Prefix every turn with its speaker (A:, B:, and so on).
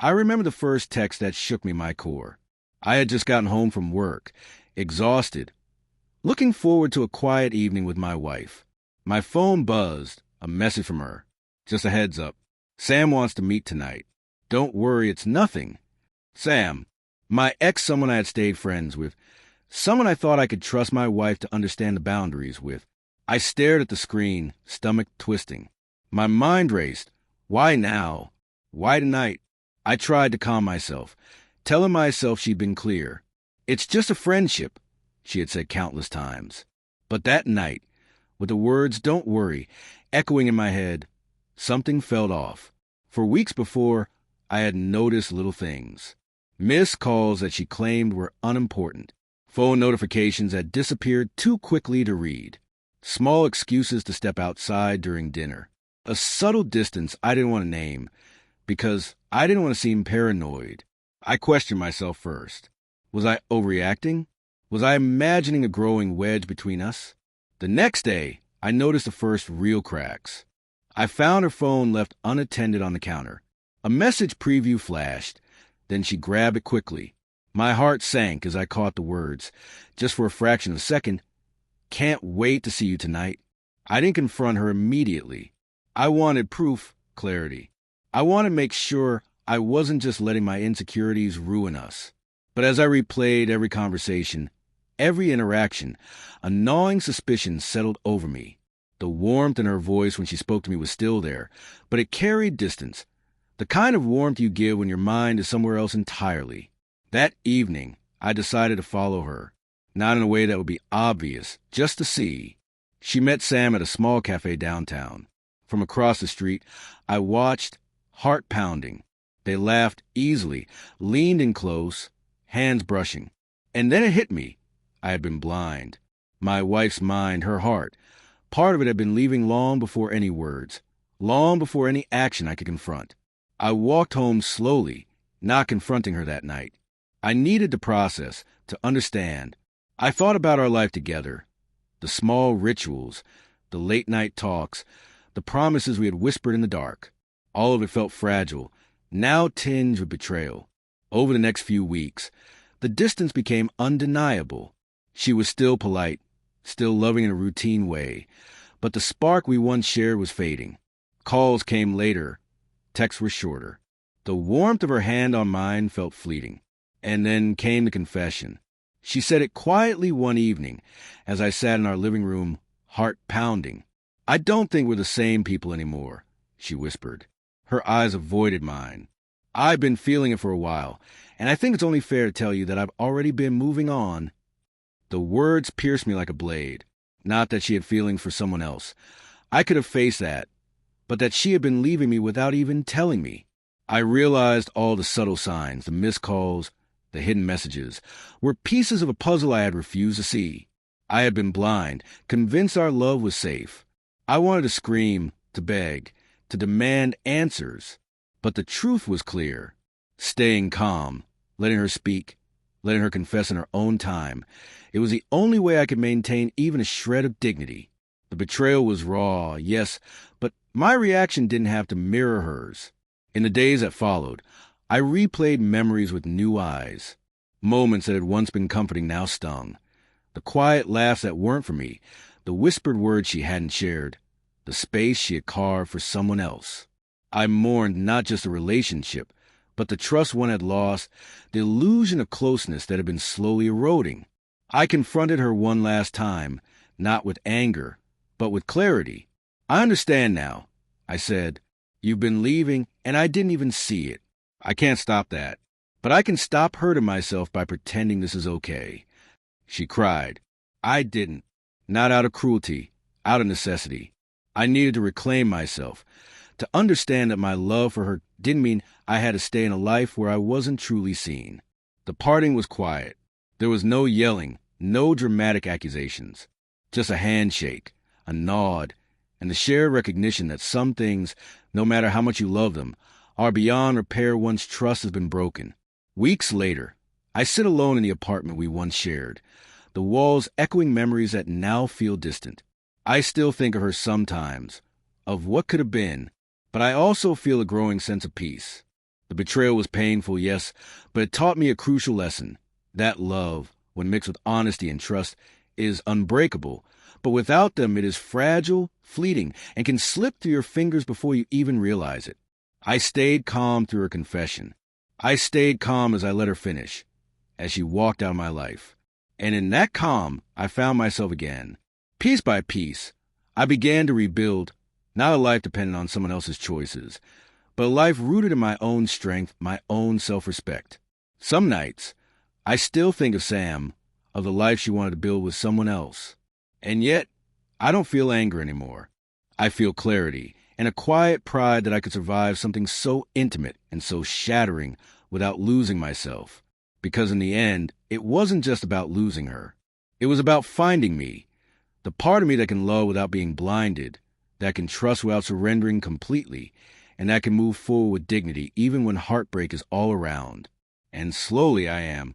A: I remember the first text that shook me my core. I had just gotten home from work, exhausted, looking forward to a quiet evening with my wife. My phone buzzed, a message from her. Just a heads up. Sam wants to meet tonight. Don't worry, it's nothing. Sam, my ex, someone I had stayed friends with, someone I thought I could trust my wife to understand the boundaries with. I stared at the screen, stomach twisting. My mind raced. Why now? Why tonight? I tried to calm myself, telling myself she'd been clear. It's just a friendship, she had said countless times. But that night, with the words "don't worry" echoing in my head, something felt off. For weeks before, I had noticed little things. Missed calls that she claimed were unimportant. Phone notifications that disappeared too quickly to read. Small excuses to step outside during dinner. A subtle distance I didn't want to name because I didn't want to seem paranoid. I questioned myself first. Was I overreacting? Was I imagining a growing wedge between us? The next day, I noticed the first real cracks. I found her phone left unattended on the counter. A message preview flashed. Then she grabbed it quickly. My heart sank as I caught the words, just for a fraction of a second, "Can't wait to see you tonight." I didn't confront her immediately. I wanted proof, clarity. I wanted to make sure I wasn't just letting my insecurities ruin us. But as I replayed every conversation, every interaction, a gnawing suspicion settled over me. The warmth in her voice when she spoke to me was still there, but it carried distance. The kind of warmth you give when your mind is somewhere else entirely. That evening, I decided to follow her. Not in a way that would be obvious, just to see. She met Sam at a small cafe downtown. From across the street, I watched, heart pounding. They laughed easily, leaned in close, hands brushing. And then it hit me. I had been blind. My wife's mind, her heart, part of it had been leaving long before any words, long before any action I could confront. I walked home slowly, not confronting her that night. I needed to process, to understand. I thought about our life together, the small rituals, the late-night talks, the promises we had whispered in the dark. All of it felt fragile, now tinged with betrayal. Over the next few weeks, the distance became undeniable. She was still polite, still loving in a routine way, but the spark we once shared was fading. Calls came later, texts were shorter. The warmth of her hand on mine felt fleeting. And then came the confession. She said it quietly one evening, as I sat in our living room, heart pounding. "I don't think we're the same people anymore," she whispered. Her eyes avoided mine. "I've been feeling it for a while, and I think it's only fair to tell you that I've already been moving on." The words pierced me like a blade. Not that she had feelings for someone else. I could have faced that, but that she had been leaving me without even telling me. I realized all the subtle signs, the missed calls, the hidden messages, were pieces of a puzzle I had refused to see. I had been blind, convinced our love was safe. I wanted to scream, to beg, to demand answers. But the truth was clear. Staying calm, letting her speak, letting her confess in her own time. It was the only way I could maintain even a shred of dignity. The betrayal was raw, yes, but my reaction didn't have to mirror hers. In the days that followed, I replayed memories with new eyes. Moments that had once been comforting now stung. The quiet laughs that weren't for me, the whispered words she hadn't shared, the space she had carved for someone else. I mourned not just the relationship, but the trust one had lost, the illusion of closeness that had been slowly eroding. I confronted her one last time, not with anger, but with clarity. "I understand now," I said. "You've been leaving, and I didn't even see it. I can't stop that. But I can stop hurting myself by pretending this is okay." She cried. "I didn't. Not out of cruelty, out of necessity. I needed to reclaim myself, to understand that my love for her didn't mean I had to stay in a life where I wasn't truly seen." The parting was quiet. There was no yelling, no dramatic accusations. Just a handshake, a nod, and the shared recognition that some things, no matter how much you love them, are beyond repair once trust has been broken. Weeks later, I sit alone in the apartment we once shared, the walls echoing memories that now feel distant. I still think of her sometimes, of what could have been, but I also feel a growing sense of peace. The betrayal was painful, yes, but it taught me a crucial lesson. That love, when mixed with honesty and trust, is unbreakable, but without them it is fragile, fleeting, and can slip through your fingers before you even realize it. I stayed calm through her confession. I stayed calm as I let her finish, as she walked out of my life. And in that calm, I found myself again. Piece by piece, I began to rebuild, not a life dependent on someone else's choices, but a life rooted in my own strength, my own self-respect. Some nights, I still think of Sam, of the life she wanted to build with someone else. And yet, I don't feel anger anymore. I feel clarity and a quiet pride that I could survive something so intimate and so shattering without losing myself. Because in the end, it wasn't just about losing her. It was about finding me, the part of me that can love without being blinded, that can trust without surrendering completely, and that can move forward with dignity even when heartbreak is all around. And slowly I am